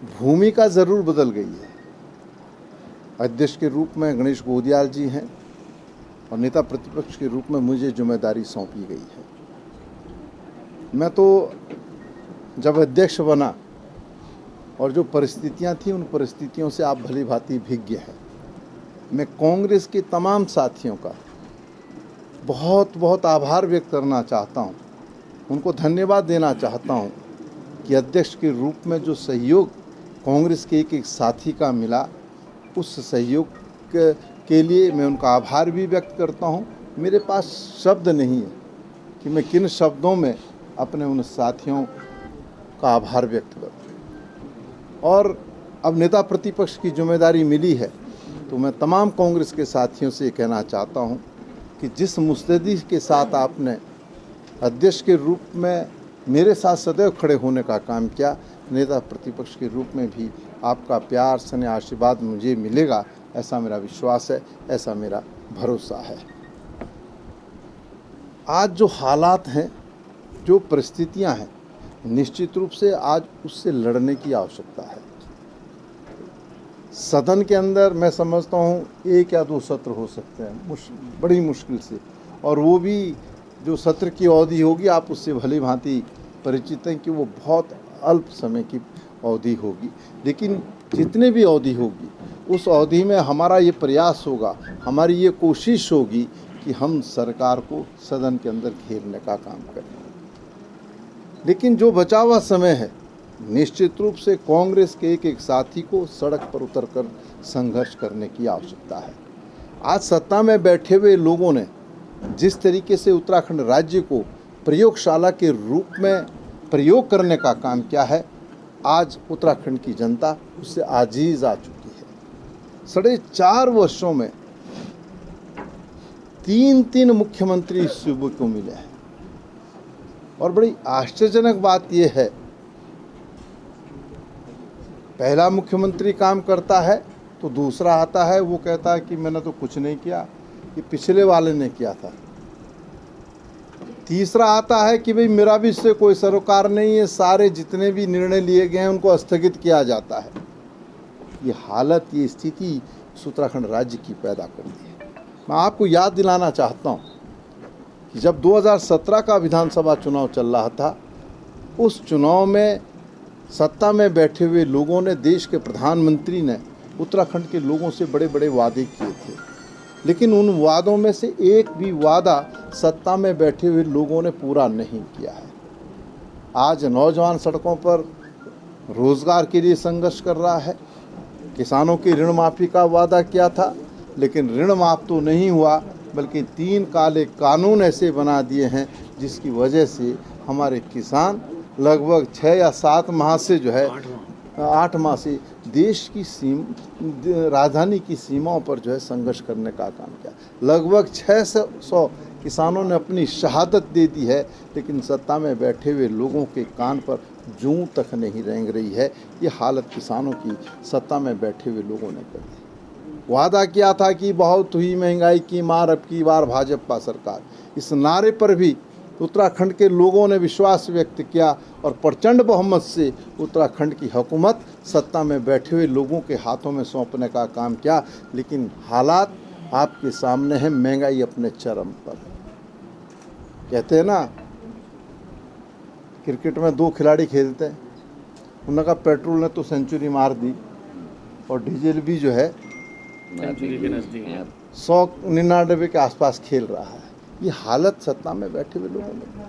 भूमिका ज़रूर बदल गई है। अध्यक्ष के रूप में गणेश गोदियाल जी हैं और नेता प्रतिपक्ष के रूप में मुझे जिम्मेदारी सौंपी गई है। मैं तो जब अध्यक्ष बना और जो परिस्थितियां थी, उन परिस्थितियों से आप भली भांति भिज्ञ हैं। मैं कांग्रेस के तमाम साथियों का बहुत बहुत आभार व्यक्त करना चाहता हूं, उनको धन्यवाद देना चाहता हूं कि अध्यक्ष के रूप में जो सहयोग कांग्रेस के एक एक साथी का मिला, उस सहयोग के लिए मैं उनका आभार भी व्यक्त करता हूं। मेरे पास शब्द नहीं है कि मैं किन शब्दों में अपने उन साथियों का आभार व्यक्त करूं। और अब नेता प्रतिपक्ष की जिम्मेदारी मिली है तो मैं तमाम कांग्रेस के साथियों से कहना चाहता हूं कि जिस मुस्तैदी के साथ आपने अध्यक्ष के रूप में मेरे साथ सदैव खड़े होने का काम किया, नेता प्रतिपक्ष के रूप में भी आपका प्यार स्नेह आशीर्वाद मुझे मिलेगा, ऐसा मेरा विश्वास है, ऐसा मेरा भरोसा है। आज जो हालात हैं, जो परिस्थितियां हैं, निश्चित रूप से आज उससे लड़ने की आवश्यकता है। सदन के अंदर मैं समझता हूं 1 या 2 सत्र हो सकते हैं, बड़ी मुश्किल से, और वो भी जो सत्र की अवधि होगी, आप उससे भली भांति परिचित हैं कि वो बहुत अल्प समय की अवधि होगी। लेकिन जितने भी अवधि होगी, उस अवधि में हमारा ये प्रयास होगा, हमारी ये कोशिश होगी कि हम सरकार को सदन के अंदर घेरने का काम करें। लेकिन जो बचा हुआ समय है, निश्चित रूप से कांग्रेस के एक एक साथी को सड़क पर उतरकर संघर्ष करने की आवश्यकता है। आज सत्ता में बैठे हुए लोगों ने जिस तरीके से उत्तराखंड राज्य को प्रयोगशाला के रूप में प्रयोग करने का काम किया है, आज उत्तराखंड की जनता उससे आजीज आ चुकी है। 4.5 वर्षों में 3 मुख्यमंत्री इस सूबे को मिले हैं और बड़ी आश्चर्यजनक बात यह है, पहला मुख्यमंत्री काम करता है तो दूसरा आता है, वो कहता है कि मैंने तो कुछ नहीं किया, ये पिछले वाले ने किया था। तीसरा आता है कि भाई मेरा भी इससे कोई सरोकार नहीं है, सारे जितने भी निर्णय लिए गए हैं उनको स्थगित किया जाता है। ये हालत, ये स्थिति उत्तराखंड राज्य की पैदा करती है। मैं आपको याद दिलाना चाहता हूँ कि जब 2017 का विधानसभा चुनाव चल रहा था, उस चुनाव में सत्ता में बैठे हुए लोगों ने, देश के प्रधानमंत्री ने उत्तराखंड के लोगों से बड़े बड़े वादे किए थे, लेकिन उन वादों में से एक भी वादा सत्ता में बैठे हुए लोगों ने पूरा नहीं किया है। आज नौजवान सड़कों पर रोजगार के लिए संघर्ष कर रहा है। किसानों की ऋण माफ़ी का वादा किया था, लेकिन ऋण माफ़ तो नहीं हुआ, बल्कि 3 काले कानून ऐसे बना दिए हैं जिसकी वजह से हमारे किसान लगभग 6 या 7 माह से 8 माह से देश की राजधानी की सीमाओं पर संघर्ष करने का काम किया। लगभग 600 किसानों ने अपनी शहादत दे दी है, लेकिन सत्ता में बैठे हुए लोगों के कान पर जूं तक नहीं रेंग रही है। ये हालत किसानों की सत्ता में बैठे हुए लोगों ने कर दी। वादा किया था कि बहुत हुई महंगाई की मार, अब की बार भाजपा सरकार। इस नारे पर भी उत्तराखंड के लोगों ने विश्वास व्यक्त किया और प्रचंड बहुमत से उत्तराखंड की हुकूमत सत्ता में बैठे हुए लोगों के हाथों में सौंपने का काम किया। लेकिन हालात आपके सामने हैं, महंगाई अपने चरम पर। कहते हैं ना, क्रिकेट में 2 खिलाड़ी खेलते हैं, उनका पेट्रोल ने तो सेंचुरी मार दी और डीजल भी सेंचुरी के नज़दीक 199 के आसपास खेल रहा है। ये हालत सत्ता में बैठे हुए लोगों में।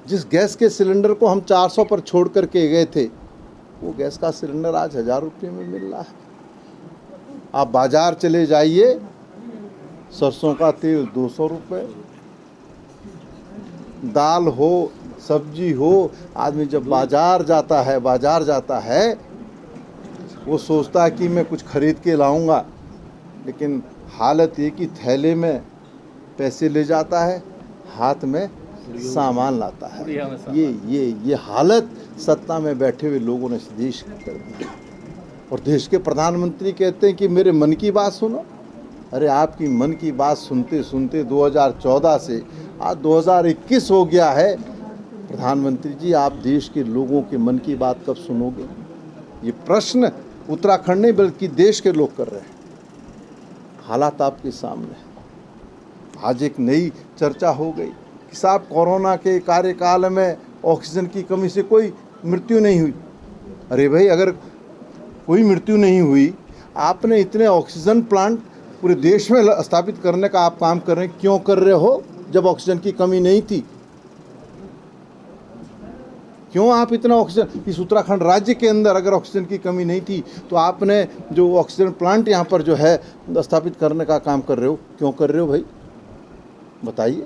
जिस गैस के सिलेंडर को हम 400 पर छोड़ करके गए थे, वो गैस का सिलेंडर आज 1000 रुपये में मिल रहा है। आप बाजार चले जाइए, सरसों का तेल 200 रुपये, दाल हो, सब्जी हो, आदमी जब बाजार जाता है वो सोचता है कि मैं कुछ खरीद के लाऊंगा, लेकिन हालत ये कि थैले में पैसे ले जाता है, हाथ में सामान लाता है। ये हालत सत्ता में बैठे हुए लोगों ने देश की कर दी। और देश के प्रधानमंत्री कहते हैं कि मेरे मन की बात सुनो। अरे आपकी मन की बात सुनते सुनते 2014 से आज 2021 हो गया है। प्रधानमंत्री जी, आप देश के लोगों के मन की बात कब सुनोगे? ये प्रश्न उत्तराखंड नहीं बल्कि देश के लोग कर रहे हैं। हालात आपके सामने हैं। आज एक नई चर्चा हो गई कि साहब कोरोना के कार्यकाल में ऑक्सीजन की कमी से कोई मृत्यु नहीं हुई। अरे भाई, अगर कोई मृत्यु नहीं हुई, आपने इतने ऑक्सीजन प्लांट पूरे देश में स्थापित करने का आप काम कर रहे हैं, क्यों कर रहे हो जब ऑक्सीजन की कमी नहीं थी? क्यों आप इतना ऑक्सीजन, इस उत्तराखंड राज्य के अंदर अगर ऑक्सीजन की कमी नहीं थी तो आपने जो ऑक्सीजन प्लांट यहाँ पर जो है स्थापित करने का काम कर रहे हो, क्यों कर रहे हो भाई? बताइए।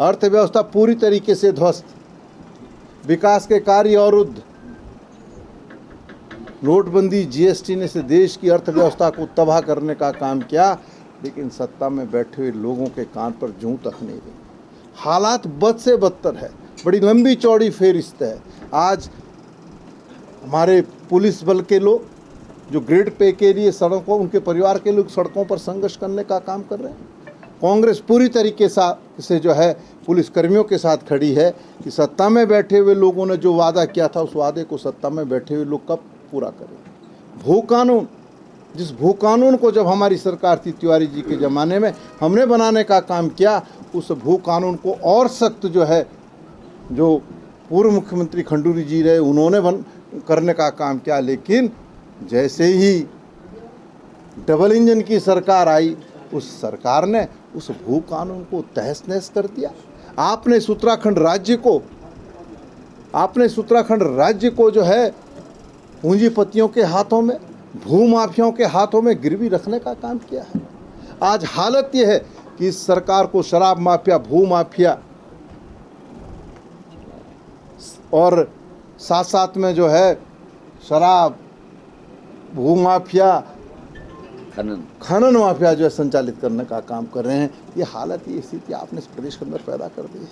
अर्थव्यवस्था पूरी तरीके से ध्वस्त, विकास के कार्य अवरुद्ध, नोटबंदी जीएसटी ने से देश की अर्थव्यवस्था को तबाह करने का काम किया, लेकिन सत्ता में बैठे हुए लोगों के कान पर जूं तक नहीं रही। हालात बद से बदतर है, बड़ी लंबी चौड़ी फेरिस्त है। आज हमारे पुलिस बल के लोग जो ग्रेड पे के लिए सड़कों, उनके परिवार के लोग सड़कों पर संघर्ष करने का काम कर रहे हैं। कांग्रेस पूरी तरीके से जो है पुलिस कर्मियों के साथ खड़ी है कि सत्ता में बैठे हुए लोगों ने जो वादा किया था उस वादे को सत्ता में बैठे हुए लोग कब पूरा करें। भू कानून, जिस भू कानून को जब हमारी सरकार थी तिवारी जी के ज़माने में हमने बनाने का काम किया, उस भू कानून को और सख्त जो है, जो पूर्व मुख्यमंत्री खंडूरी जी रहे उन्होंने करने का काम किया। लेकिन जैसे ही डबल इंजन की सरकार आई, उस सरकार ने उस भू कानून को तहस नहस कर दिया। आपने इस उत्तराखंड राज्य को जो है पूंजीपतियों के हाथों में, भूमाफियाओं के हाथों में गिरवी रखने का काम किया है। आज हालत यह है कि इस सरकार को शराब माफिया, भूमाफिया और साथ साथ में जो है शराब, भूमाफिया, खनन माफिया जो है संचालित करने का काम कर रहे हैं। ये हालत, ये स्थिति आपने इस प्रदेश के अंदर पैदा कर दी है।